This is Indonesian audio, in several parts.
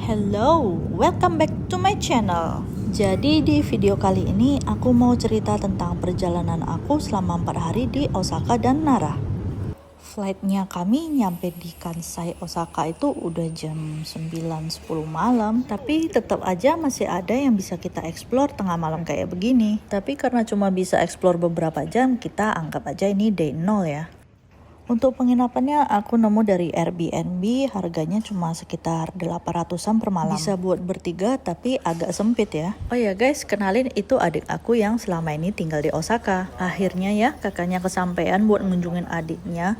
Hello, welcome back to my channel. Jadi di video kali ini aku mau cerita tentang perjalanan aku selama 4 hari di Osaka dan Nara. Flightnya kami nyampe di Kansai Osaka itu udah jam 9-10 malam, tapi tetap aja masih ada yang bisa kita explore tengah malam kayak begini. Tapi karena cuma bisa explore beberapa jam, kita anggap aja ini day 0 ya. Untuk penginapannya aku nemu dari Airbnb, harganya cuma sekitar 800-an per malam. Bisa buat bertiga tapi agak sempit ya. Oh ya guys, kenalin itu adik aku yang selama ini tinggal di Osaka. Akhirnya ya kakaknya kesampaian buat ngunjungin adiknya.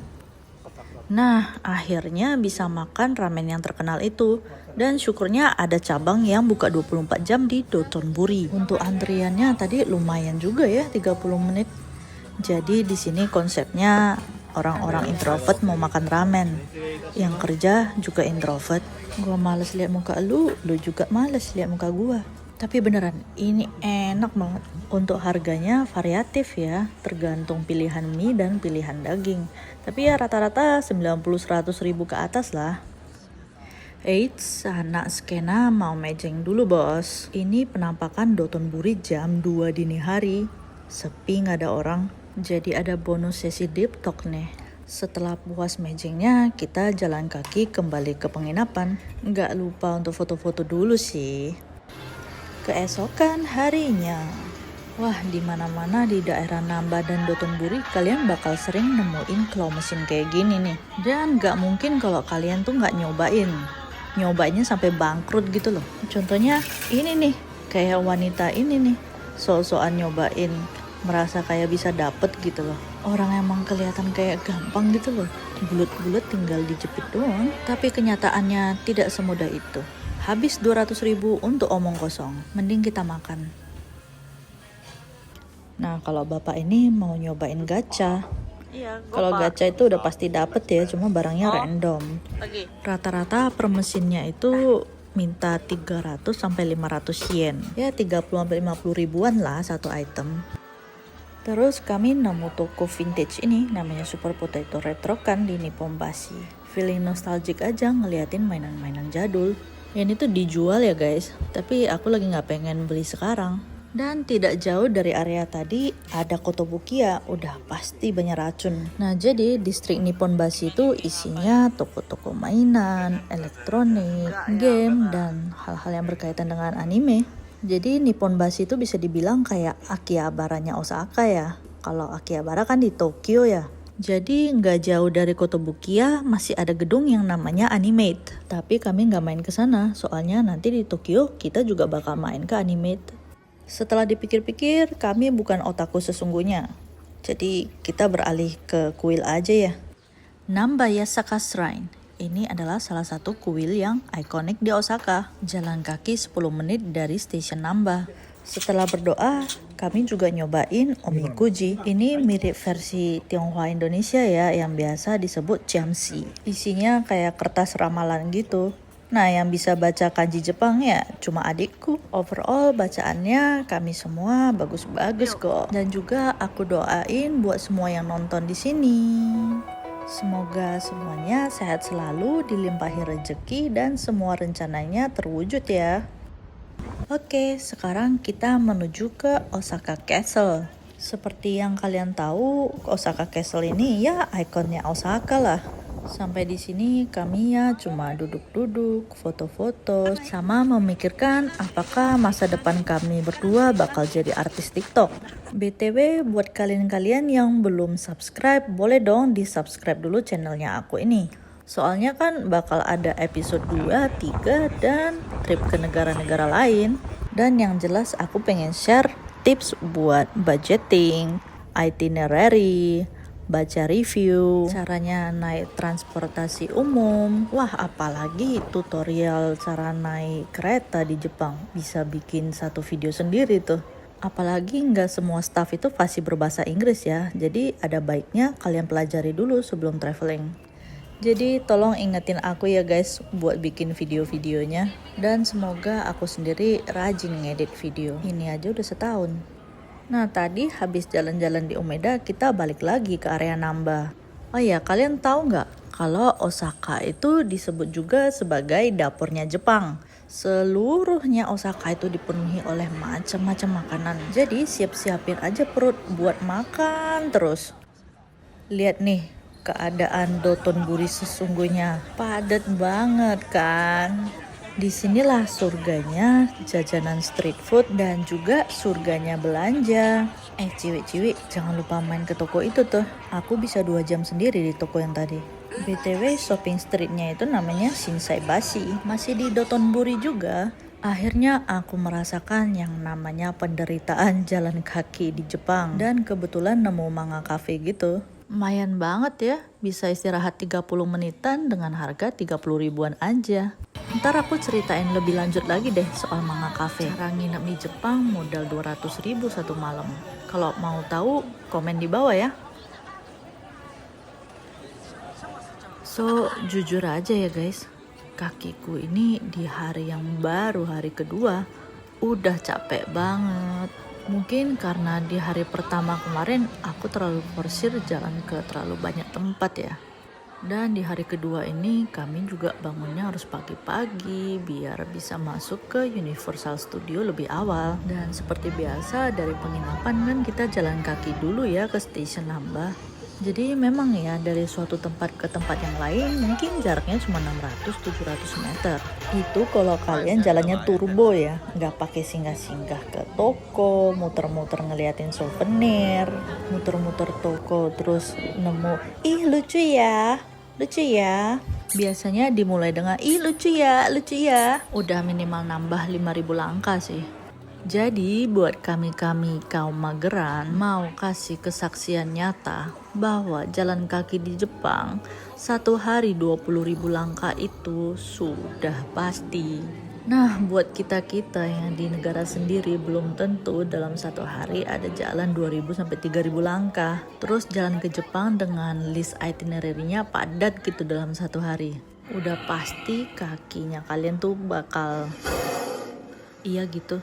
Nah, akhirnya bisa makan ramen yang terkenal itu. Dan syukurnya ada cabang yang buka 24 jam di Dotonbori. Untuk antriannya tadi lumayan juga ya, 30 menit. Jadi di sini konsepnya orang-orang introvert mau makan ramen, yang kerja juga introvert. Gua males lihat muka lu juga males lihat muka gua. Tapi beneran, ini enak banget. Untuk harganya variatif ya, tergantung pilihan mie dan pilihan daging. Tapi ya rata-rata 90-100 ribu ke atas lah. Eits, anak skena mau mejeng dulu bos. Ini penampakan Dotonbori jam 2 dini hari. Sepi gak ada orang. Jadi ada bonus sesi deep talk nih. Setelah puas mejengnya, kita jalan kaki kembali ke penginapan. Nggak lupa untuk foto-foto dulu sih. Keesokan harinya, wah di mana-mana di daerah Namba dan Dotonbori kalian bakal sering nemuin claw mesin kayak gini nih. Dan nggak mungkin kalau kalian tuh nggak nyobainnya sampai bangkrut gitu loh. Contohnya ini nih, kayak wanita ini nih, soal-soal nyobain. Merasa kayak bisa dapet gitu loh. Orang emang kelihatan kayak gampang gitu loh. Bulet-bulet tinggal dijepit doang. Tapi kenyataannya tidak semudah itu. Habis 200 ribu untuk omong kosong. Mending kita makan. Nah kalau bapak ini mau nyobain gacha. Kalau gacha itu udah pasti dapet ya. Cuma barangnya random. Rata-rata per mesinnya itu minta 300 sampai 500 yen. Ya 30-50 ribuan lah satu item. Terus kami nemu toko vintage ini, namanya Super Potato Retro kan di Nipponbashi. Feeling nostalgic aja ngeliatin mainan-mainan jadul. Ini tuh dijual ya guys, tapi aku lagi nggak pengen beli sekarang. Dan tidak jauh dari area tadi ada Kotobukiya, udah pasti banyak racun. Nah jadi distrik Nipponbashi itu isinya toko-toko mainan, elektronik, game, dan hal-hal yang berkaitan dengan anime. Jadi Nipponbashi itu bisa dibilang kayak Akihabaranya Osaka ya. Kalau Akihabara kan di Tokyo ya. Jadi nggak jauh dari Kotobukiya masih ada gedung yang namanya Animate. Tapi kami nggak main ke sana, soalnya nanti di Tokyo kita juga bakal main ke Animate. Setelah dipikir-pikir, kami bukan otaku sesungguhnya. Jadi kita beralih ke kuil aja ya. Namba Yasaka Shrine. Ini adalah salah satu kuil yang ikonik di Osaka. Jalan kaki 10 menit dari stasiun Namba. Setelah berdoa, kami juga nyobain omikuji. Ini mirip versi Tionghoa Indonesia ya, yang biasa disebut jamsi. Isinya kayak kertas ramalan gitu. Nah, yang bisa baca kanji Jepang ya cuma adikku. Overall bacaannya kami semua bagus-bagus kok. Dan juga aku doain buat semua yang nonton di sini. Semoga semuanya sehat selalu, dilimpahi rezeki, dan semua rencananya terwujud ya. Oke, sekarang kita menuju ke Osaka Castle. Seperti yang kalian tahu, Osaka Castle ini ya ikonnya Osaka lah. Sampai di sini kami ya cuma duduk-duduk, foto-foto, sama memikirkan apakah masa depan kami berdua bakal jadi artis TikTok. BTW buat kalian-kalian yang belum subscribe, boleh dong di-subscribe dulu channelnya aku ini. Soalnya kan bakal ada episode 2, 3, dan trip ke negara-negara lain. Dan yang jelas aku pengen share tips buat budgeting, itinerary, baca review, caranya naik transportasi umum. Wah, apalagi tutorial cara naik kereta di Jepang. Bisa bikin satu video sendiri tuh. Apalagi nggak semua staff itu fasih berbahasa Inggris ya. Jadi ada baiknya kalian pelajari dulu sebelum traveling. Jadi tolong ingetin aku ya guys buat bikin video-videonya. Dan semoga aku sendiri rajin ngedit video. Ini aja udah setahun. Nah tadi habis jalan-jalan di Umeda kita balik lagi ke area Namba. Oh ya, kalian tahu nggak kalau Osaka itu disebut juga sebagai dapurnya Jepang. Seluruhnya Osaka itu dipenuhi oleh macam-macam makanan. Jadi siap-siapin aja perut buat makan terus. Lihat nih keadaan Dotonbori sesungguhnya. Padat banget kan. Disinilah surganya jajanan street food dan juga surganya belanja. Ciwik-ciwik, jangan lupa main ke toko itu tuh. Aku bisa 2 jam sendiri di toko yang tadi. BTW shopping streetnya itu namanya Shinsaibashi. Masih di Dotonbori juga. Akhirnya aku merasakan yang namanya penderitaan jalan kaki di Jepang. Dan kebetulan nemu manga cafe gitu. Lumayan banget ya, bisa istirahat 30 menitan dengan harga 30 ribuan aja. Ntar aku ceritain lebih lanjut lagi deh soal manga cafe. Cara nginep di Jepang modal 200 ribu satu malam. Kalau mau tahu, komen di bawah ya. So, jujur aja ya guys, kakiku ini di hari yang baru hari kedua udah capek banget. Mungkin karena di hari pertama kemarin aku terlalu forsir jalan ke terlalu banyak tempat ya. Dan di hari kedua ini kami juga bangunnya harus pagi-pagi biar bisa masuk ke Universal Studio lebih awal. Dan seperti biasa dari penginapan kan kita jalan kaki dulu ya ke stasiun Namba. Jadi memang ya dari suatu tempat ke tempat yang lain mungkin jaraknya cuma 600-700 meter. Itu kalau kalian jalannya turbo ya, nggak pakai singgah-singgah ke toko, muter-muter ngeliatin souvenir, muter-muter toko terus nemu, ih lucu ya. Biasanya dimulai dengan, ih lucu ya, udah minimal nambah 5.000 langkah sih. Jadi buat kami kaum mageran mau kasih kesaksian nyata bahwa jalan kaki di Jepang 1 hari 20.000 langkah itu sudah pasti. Nah buat kita-kita yang di negara sendiri belum tentu dalam 1 hari ada jalan 2.000-3.000 langkah. Terus jalan ke Jepang dengan list itinerary-nya padat gitu dalam 1 hari. Udah pasti kakinya kalian tuh bakal iya gitu.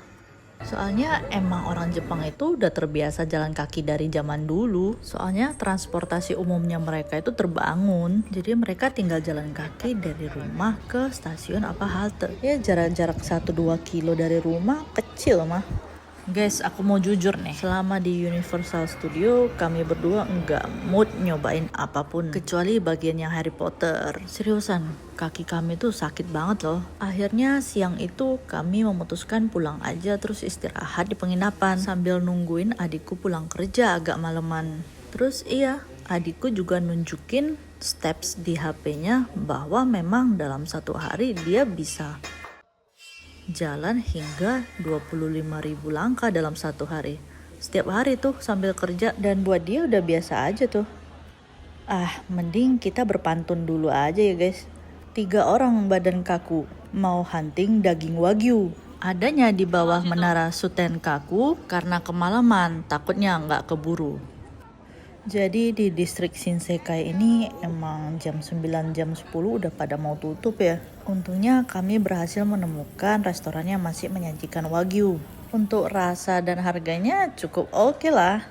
Soalnya emang orang Jepang itu udah terbiasa jalan kaki dari zaman dulu. Soalnya transportasi umumnya mereka itu terbangun. Jadi mereka tinggal jalan kaki dari rumah ke stasiun apa halte. Ya jarak-jarak 1-2 kilo dari rumah kecil mah. Guys, aku mau jujur nih, selama di Universal Studio kami berdua enggak mood nyobain apapun kecuali bagian yang Harry Potter. Seriusan, kaki kami tuh sakit banget loh. Akhirnya siang itu kami memutuskan pulang aja terus istirahat di penginapan sambil nungguin adikku pulang kerja agak maleman. Terus iya, adikku juga nunjukin steps di HP-nya bahwa memang dalam 1 hari dia bisa jalan hingga 25.000 langkah dalam 1 hari. Setiap hari tuh sambil kerja dan buat dia udah biasa aja tuh. Mending kita berpantun dulu aja ya guys. 3 orang badan kaku mau hunting daging wagyu. Adanya di bawah menara Sutenkaku karena kemalaman takutnya nggak keburu. Jadi di distrik Shinsekai ini emang jam 9 jam 10 udah pada mau tutup ya. Untungnya kami berhasil menemukan restoran yang masih menyajikan wagyu. Untuk rasa dan harganya cukup oke lah.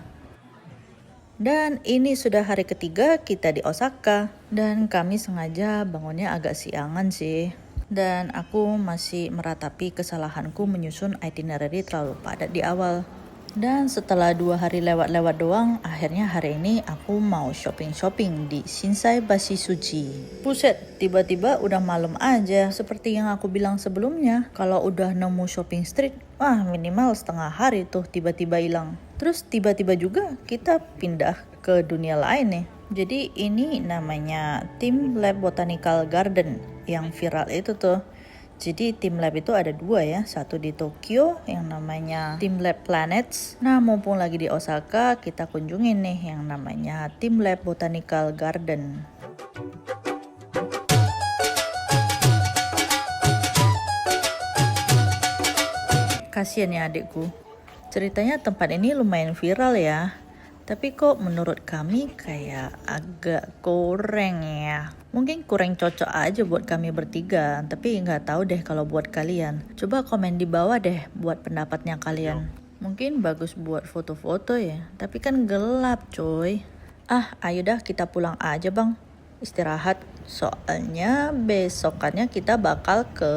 Dan ini sudah hari ketiga kita di Osaka. Dan kami sengaja bangunnya agak siangan sih. Dan aku masih meratapi kesalahanku menyusun itinerary terlalu padat di awal. Dan setelah 2 hari lewat-lewat doang, akhirnya hari ini aku mau shopping-shopping di Shinsaibashi Suji. Buset, tiba-tiba udah malam aja. Seperti yang aku bilang sebelumnya, kalau udah nemu shopping street, minimal setengah hari tuh tiba-tiba hilang. Terus tiba-tiba juga kita pindah ke dunia lain nih. Jadi ini namanya Team Lab Botanical Garden yang viral itu tuh. Jadi Team Lab itu ada 2 ya, satu di Tokyo yang namanya Team Lab Planets. Nah mumpung lagi di Osaka, kita kunjungin nih yang namanya Team Lab Botanical Garden. Kasian ya adikku, ceritanya tempat ini lumayan viral ya. Tapi kok menurut kami kayak agak kurang ya. Mungkin kurang cocok aja buat kami bertiga. Tapi nggak tahu deh kalau buat kalian. Coba komen di bawah deh buat pendapatnya kalian. Mungkin bagus buat foto-foto ya. Tapi kan gelap coy. Ayo dah kita pulang aja bang. Istirahat. Soalnya besokannya kita bakal ke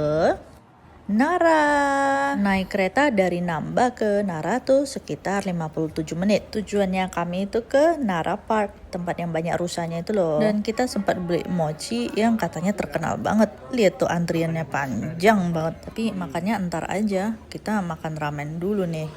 Nara. Naik kereta dari Namba ke Nara tuh sekitar 57 menit. Tujuannya kami itu ke Nara Park, tempat yang banyak rusanya itu loh. Dan kita sempat beli mochi yang katanya terkenal banget. Lihat tuh antriannya panjang banget. Tapi makannya entar aja, kita makan ramen dulu nih.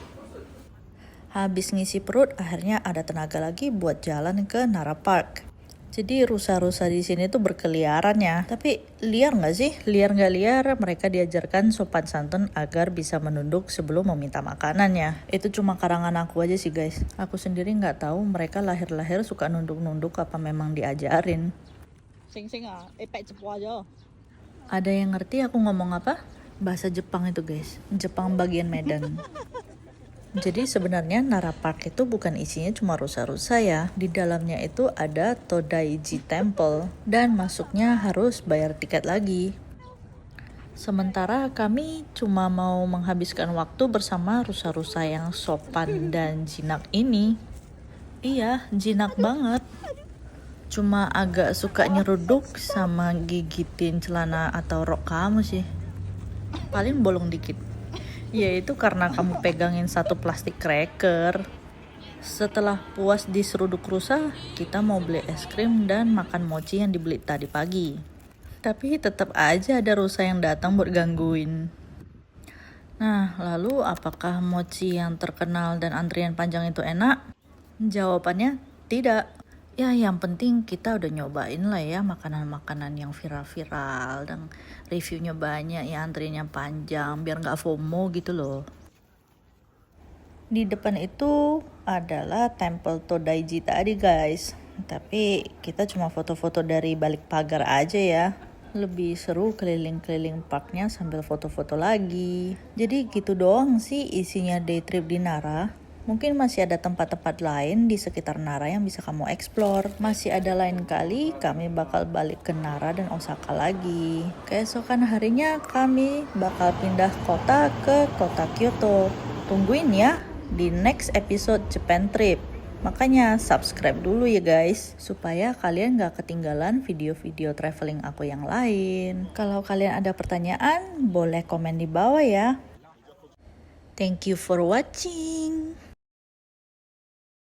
Habis ngisi perut, akhirnya ada tenaga lagi buat jalan ke Nara Park. Jadi rusa-rusa di sini tuh berkeliaran ya. Tapi liar nggak sih? Liar nggak liar, mereka diajarkan sopan santun agar bisa menunduk sebelum meminta makanannya. Itu cuma karangan aku aja sih guys. Aku sendiri nggak tahu mereka lahir-lahir suka nunduk-nunduk apa memang diajarin. Ada yang ngerti aku ngomong apa? Bahasa Jepang itu guys. Jepang bagian Medan. Jadi sebenarnya Nara Park itu bukan isinya cuma rusa-rusa ya. Di dalamnya itu ada Todaiji Temple dan masuknya harus bayar tiket lagi. Sementara kami cuma mau menghabiskan waktu bersama rusa-rusa yang sopan dan jinak ini. Iya, jinak banget. Cuma agak suka nyeruduk sama gigitin celana atau rok kamu sih. Paling bolong dikit. Ya itu karena kamu pegangin satu plastik cracker. Setelah puas diseruduk rusa, kita mau beli es krim dan makan mochi yang dibeli tadi pagi. Tapi tetap aja ada rusa yang datang buat gangguin. Nah, lalu apakah mochi yang terkenal dan antrian panjang itu enak? Jawabannya tidak. Ya yang penting kita udah nyobain lah ya makanan-makanan yang viral-viral dan reviewnya banyak ya, antrinya panjang biar nggak FOMO gitu loh. Di depan itu adalah Temple Todaiji tadi guys, tapi kita cuma foto-foto dari balik pagar aja ya. Lebih seru keliling-keliling parknya sambil foto-foto lagi. Jadi gitu doang sih isinya day trip di Nara. Mungkin masih ada tempat-tempat lain di sekitar Nara yang bisa kamu explore. Masih ada lain kali kami bakal balik ke Nara dan Osaka lagi. Keesokan harinya kami bakal pindah kota ke kota Kyoto. Tungguin ya di next episode Japan Trip. Makanya subscribe dulu ya guys, supaya kalian gak ketinggalan video-video traveling aku yang lain. Kalau kalian ada pertanyaan, boleh komen di bawah ya. Thank you for watching.